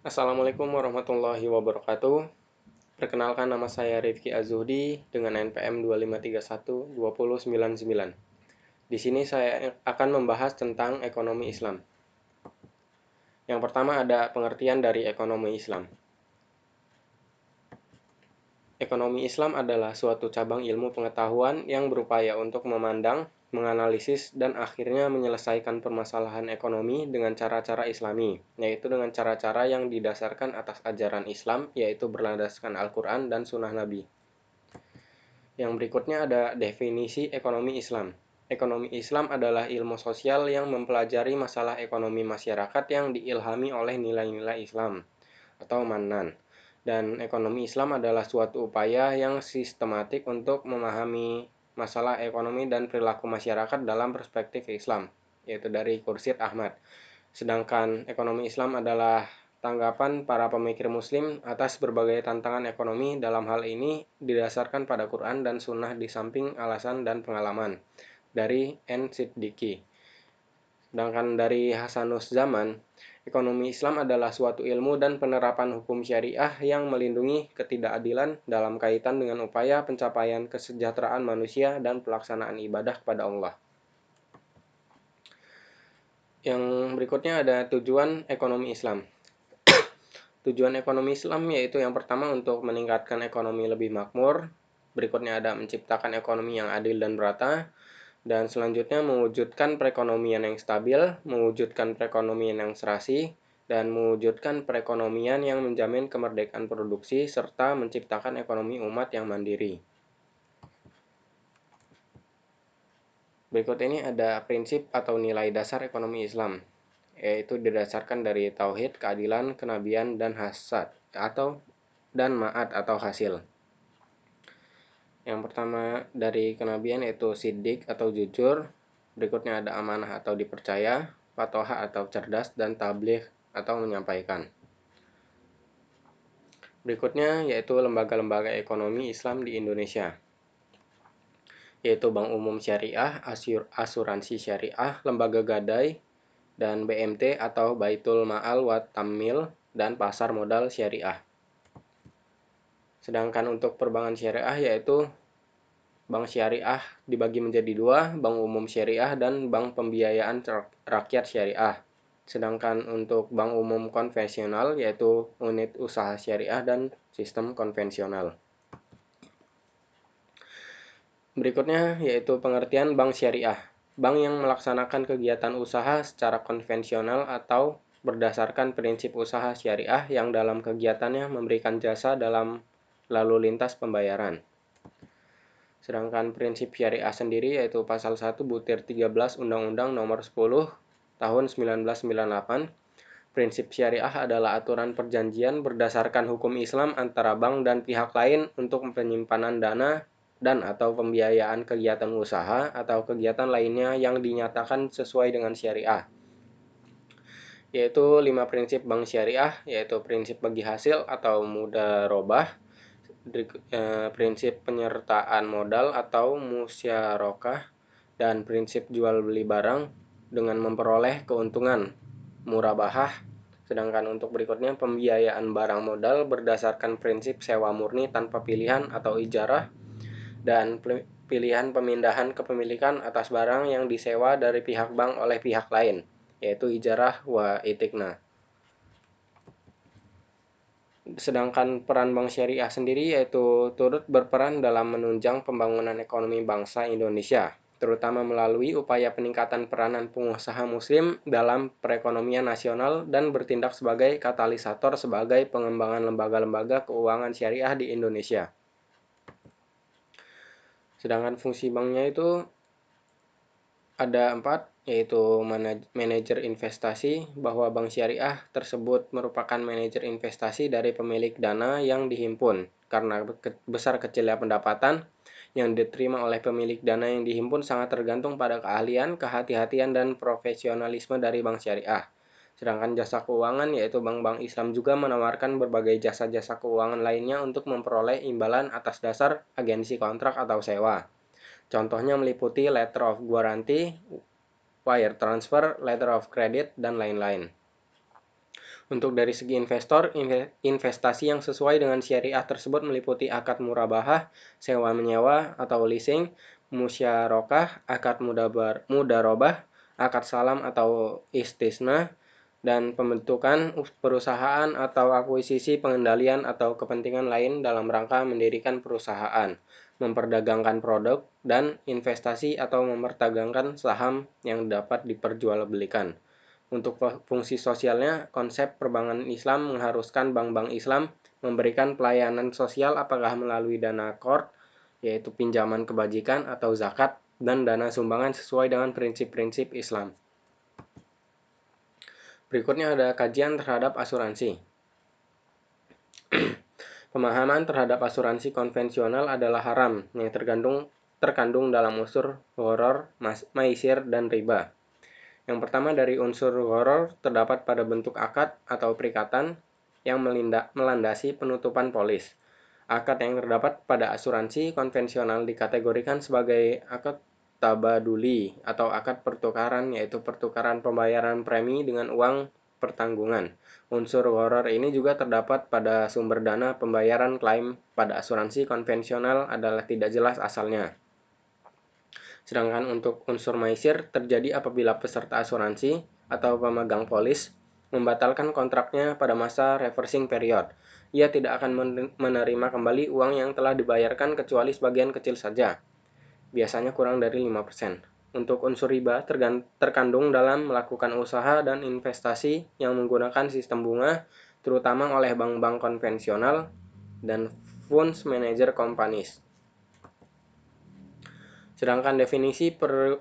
Assalamualaikum warahmatullahi wabarakatuh. Perkenalkan, nama saya Rifki Azuhdi dengan NPM 25312099. Di sini saya akan membahas tentang ekonomi Islam. Yang pertama ada pengertian dari ekonomi Islam. Ekonomi Islam adalah suatu cabang ilmu pengetahuan yang berupaya untuk memandang, menganalisis, dan akhirnya menyelesaikan permasalahan ekonomi dengan cara-cara Islami, yaitu dengan cara-cara yang didasarkan atas ajaran Islam, yaitu berlandaskan Al-Quran dan Sunnah Nabi. Yang berikutnya ada definisi ekonomi Islam. Ekonomi Islam adalah ilmu sosial yang mempelajari masalah ekonomi masyarakat yang diilhami oleh nilai-nilai Islam atau manan. Dan ekonomi Islam adalah suatu upaya yang sistematik untuk memahami masalah ekonomi dan perilaku masyarakat dalam perspektif Islam, yaitu dari Khursyid Ahmad. Sedangkan ekonomi Islam adalah tanggapan para pemikir Muslim atas berbagai tantangan ekonomi. Dalam hal ini didasarkan pada Quran dan Sunnah di samping alasan dan pengalaman, dari N. Siddiqi. Sedangkan dari Hasanus Zaman, ekonomi Islam adalah suatu ilmu dan penerapan hukum syariah yang melindungi ketidakadilan dalam kaitan dengan upaya pencapaian kesejahteraan manusia dan pelaksanaan ibadah kepada Allah. Yang berikutnya ada tujuan ekonomi Islam. Tujuan ekonomi Islam yaitu yang pertama untuk meningkatkan ekonomi lebih makmur, berikutnya ada menciptakan ekonomi yang adil dan merata, dan selanjutnya mewujudkan perekonomian yang stabil, mewujudkan perekonomian yang serasi, dan mewujudkan perekonomian yang menjamin kemerdekaan produksi, serta menciptakan ekonomi umat yang mandiri. Berikut ini ada prinsip atau nilai dasar ekonomi Islam, yaitu didasarkan dari tauhid, keadilan, kenabian, dan hasad dan ma'ad atau hasil. Yang pertama dari kenabian yaitu siddiq atau jujur, berikutnya ada amanah atau dipercaya, fatoha atau cerdas, dan tabligh atau menyampaikan. Berikutnya yaitu lembaga-lembaga ekonomi Islam di Indonesia, yaitu Bank Umum Syariah, Asuransi Syariah, Lembaga Gadai, dan BMT atau Baitul Ma'al wa Tammil, dan Pasar Modal Syariah. Sedangkan untuk perbankan syariah yaitu Bank Syariah dibagi menjadi dua, Bank Umum Syariah dan Bank Pembiayaan Rakyat Syariah. Sedangkan untuk bank umum konvensional yaitu unit usaha syariah dan sistem konvensional. Berikutnya yaitu pengertian bank syariah. Bank yang melaksanakan kegiatan usaha secara konvensional atau berdasarkan prinsip usaha syariah yang dalam kegiatannya memberikan jasa dalam lalu lintas pembayaran. Sedangkan prinsip syariah sendiri yaitu pasal 1 butir 13 Undang-Undang Nomor 10 Tahun 1998. Prinsip syariah adalah aturan perjanjian berdasarkan hukum Islam antara bank dan pihak lain untuk penyimpanan dana dan atau pembiayaan kegiatan usaha atau kegiatan lainnya yang dinyatakan sesuai dengan syariah. Yaitu 5 prinsip bank syariah, yaitu prinsip bagi hasil atau mudharabah, prinsip penyertaan modal atau musyarakah, dan prinsip jual beli barang dengan memperoleh keuntungan murabahah. Sedangkan untuk berikutnya pembiayaan barang modal berdasarkan prinsip sewa murni tanpa pilihan atau ijarah, dan pilihan pemindahan kepemilikan atas barang yang disewa dari pihak bank oleh pihak lain, yaitu ijarah wa itikna. Sedangkan peran bank syariah sendiri yaitu turut berperan dalam menunjang pembangunan ekonomi bangsa Indonesia, terutama melalui upaya peningkatan peranan pengusaha muslim dalam perekonomian nasional dan bertindak sebagai katalisator sebagai pengembangan lembaga-lembaga keuangan syariah di Indonesia. Sedangkan fungsi banknya itu ada 4, yaitu manajer investasi, bahwa bank syariah tersebut merupakan manajer investasi dari pemilik dana yang dihimpun karena besar kecilnya pendapatan yang diterima oleh pemilik dana yang dihimpun sangat tergantung pada keahlian, kehati-hatian, dan profesionalisme dari bank syariah. Sedangkan jasa keuangan yaitu bank-bank Islam juga menawarkan berbagai jasa-jasa keuangan lainnya untuk memperoleh imbalan atas dasar agensi kontrak atau sewa. Contohnya meliputi letter of guarantee, wire transfer, letter of credit, dan lain-lain. Untuk dari segi investor, investasi yang sesuai dengan syariah tersebut meliputi akad murabahah, sewa-menyewa atau leasing, musyarakah, akad mudarobah, akad salam atau istisna, dan pembentukan perusahaan atau akuisisi pengendalian atau kepentingan lain dalam rangka mendirikan perusahaan, memperdagangkan produk, dan investasi atau memperdagangkan saham yang dapat diperjualbelikan. Untuk fungsi sosialnya, konsep perbankan Islam mengharuskan bank-bank Islam memberikan pelayanan sosial apakah melalui dana qard, yaitu pinjaman kebajikan atau zakat, dan dana sumbangan sesuai dengan prinsip-prinsip Islam. Berikutnya ada kajian terhadap asuransi. Pemahaman terhadap asuransi konvensional adalah haram yang terkandung dalam unsur gharar, maisir, dan riba. Yang pertama dari unsur gharar terdapat pada bentuk akad atau perikatan yang melandasi penutupan polis. Akad yang terdapat pada asuransi konvensional dikategorikan sebagai akad tabaduli atau akad pertukaran, yaitu pertukaran pembayaran premi dengan uang pertanggungan. Unsur gharar ini juga terdapat pada sumber dana pembayaran klaim pada asuransi konvensional adalah tidak jelas asalnya. Sedangkan untuk unsur maisir terjadi apabila peserta asuransi atau pemegang polis membatalkan kontraknya pada masa reversing period. Ia tidak akan menerima kembali uang yang telah dibayarkan kecuali sebagian kecil saja, biasanya kurang dari 5%. Untuk unsur riba terkandung dalam melakukan usaha dan investasi yang menggunakan sistem bunga, terutama oleh bank-bank konvensional dan funds manager companies. Sedangkan definisi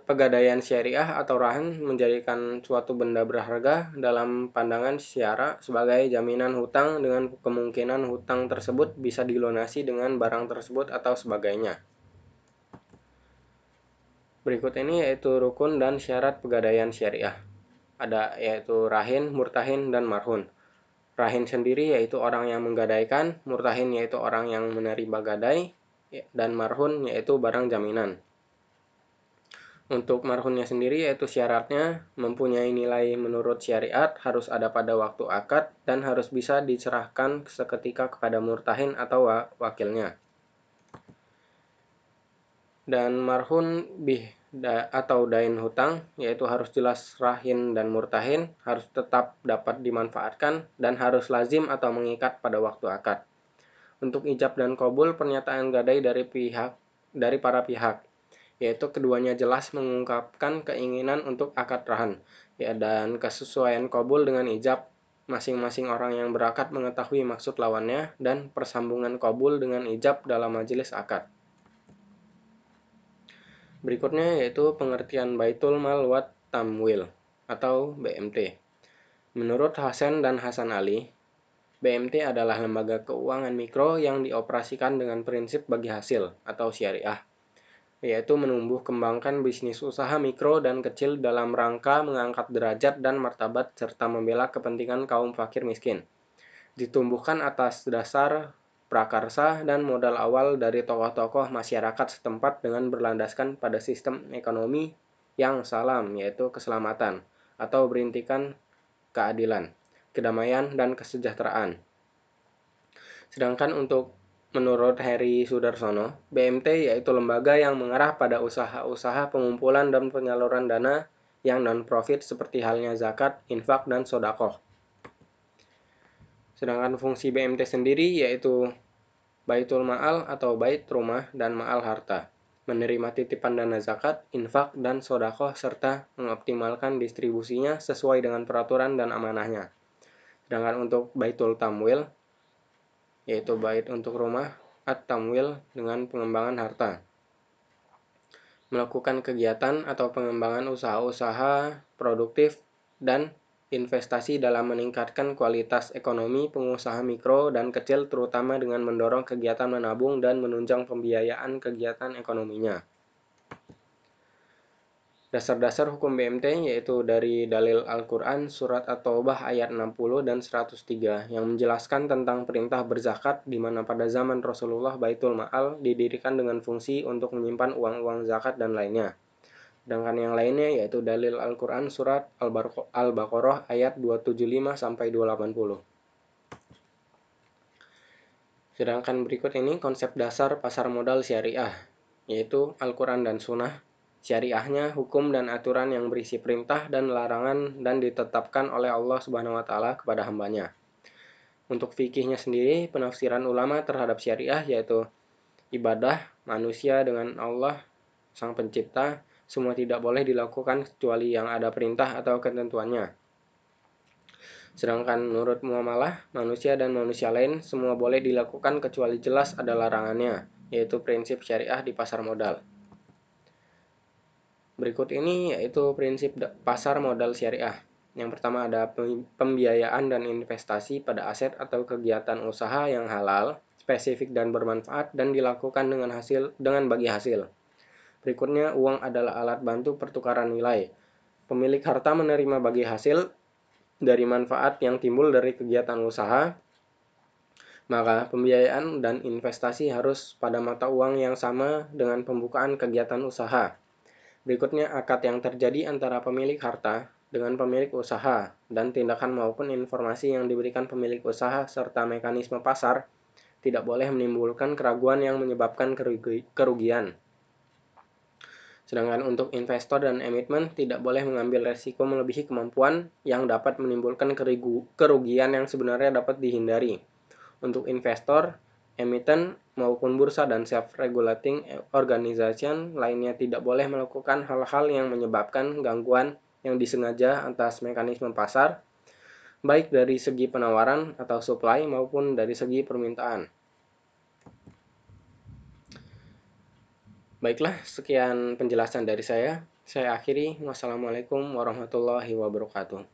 pegadaian syariah atau rahan menjadikan suatu benda berharga dalam pandangan syara sebagai jaminan hutang dengan kemungkinan hutang tersebut bisa dilunasi dengan barang tersebut atau sebagainya. Berikut ini yaitu rukun dan syarat pegadaian syariah. Ada yaitu rahin, murtahin, dan marhun. Rahin sendiri yaitu orang yang menggadaikan, murtahin yaitu orang yang menerima gadai, dan marhun yaitu barang jaminan. Untuk marhunnya sendiri yaitu syaratnya mempunyai nilai menurut syariat, harus ada pada waktu akad, dan harus bisa diserahkan seketika kepada murtahin atau wakilnya. Dan marhun atau dain hutang yaitu harus jelas rahin dan murtahin, harus tetap dapat dimanfaatkan, dan harus lazim atau mengikat pada waktu akad. Untuk ijab dan qabul pernyataan gadai dari para pihak, yaitu keduanya jelas mengungkapkan keinginan untuk akad rahan, dan kesesuaian qabul dengan ijab, masing-masing orang yang berakad mengetahui maksud lawannya, dan persambungan qabul dengan ijab dalam majelis akad. Berikutnya yaitu pengertian Baitul Mal wa Tamwil atau BMT. Menurut Hasan dan Hasan Ali, BMT adalah lembaga keuangan mikro yang dioperasikan dengan prinsip bagi hasil atau syariah, yaitu menumbuh kembangkan bisnis usaha mikro dan kecil dalam rangka mengangkat derajat dan martabat serta membela kepentingan kaum fakir miskin. Ditumbuhkan atas dasar prakarsa dan modal awal dari tokoh-tokoh masyarakat setempat dengan berlandaskan pada sistem ekonomi yang salam, yaitu keselamatan, atau berintikan keadilan, kedamaian, dan kesejahteraan. Sedangkan menurut Heri Sudarsono, BMT yaitu lembaga yang mengarah pada usaha-usaha pengumpulan dan penyaluran dana yang non-profit seperti halnya zakat, infak, dan sodakoh. Sedangkan fungsi BMT sendiri yaitu Baitul Ma'al atau bait rumah dan ma'al harta, menerima titipan dana zakat, infak, dan sodakoh serta mengoptimalkan distribusinya sesuai dengan peraturan dan amanahnya. Sedangkan untuk Baitul Tamwil, yaitu bait untuk rumah, at-tamwil dengan pengembangan harta, melakukan kegiatan atau pengembangan usaha-usaha produktif dan investasi dalam meningkatkan kualitas ekonomi pengusaha mikro dan kecil, terutama dengan mendorong kegiatan menabung dan menunjang pembiayaan kegiatan ekonominya. Dasar-dasar hukum BMT yaitu dari dalil Al-Quran Surat At-Taubah ayat 60 dan 103 yang menjelaskan tentang perintah berzakat, di mana pada zaman Rasulullah Baitul Ma'al didirikan dengan fungsi untuk menyimpan uang-uang zakat dan lainnya. Sedangkan yang lainnya yaitu dalil Al-Quran surat Al-Baqarah ayat 275 sampai 280. Sedangkan berikut ini konsep dasar pasar modal syariah, yaitu Al-Quran dan Sunnah. Syariahnya hukum dan aturan yang berisi perintah dan larangan dan ditetapkan oleh Allah Subhanahu wa taala kepada hambanya. Untuk fikihnya sendiri, penafsiran ulama terhadap syariah yaitu ibadah manusia dengan Allah Sang Pencipta, semua tidak boleh dilakukan kecuali yang ada perintah atau ketentuannya. Sedangkan menurut muamalah, manusia dan manusia lain semua boleh dilakukan kecuali jelas ada larangannya, yaitu prinsip syariah di pasar modal. Berikut ini yaitu prinsip pasar modal syariah. Yang pertama ada pembiayaan dan investasi pada aset atau kegiatan usaha yang halal, spesifik dan bermanfaat dan dilakukan dengan bagi hasil. Berikutnya, uang adalah alat bantu pertukaran nilai. Pemilik harta menerima bagi hasil dari manfaat yang timbul dari kegiatan usaha, maka pembiayaan dan investasi harus pada mata uang yang sama dengan pembukaan kegiatan usaha. Berikutnya, akad yang terjadi antara pemilik harta dengan pemilik usaha dan tindakan maupun informasi yang diberikan pemilik usaha serta mekanisme pasar tidak boleh menimbulkan keraguan yang menyebabkan kerugian. Sedangkan untuk investor dan emiten tidak boleh mengambil resiko melebihi kemampuan yang dapat menimbulkan kerugian yang sebenarnya dapat dihindari. Untuk investor, emiten maupun bursa dan self-regulating organization lainnya tidak boleh melakukan hal-hal yang menyebabkan gangguan yang disengaja atas mekanisme pasar, baik dari segi penawaran atau supply maupun dari segi permintaan. Baiklah, sekian penjelasan dari saya. Saya akhiri. Wassalamualaikum warahmatullahi wabarakatuh.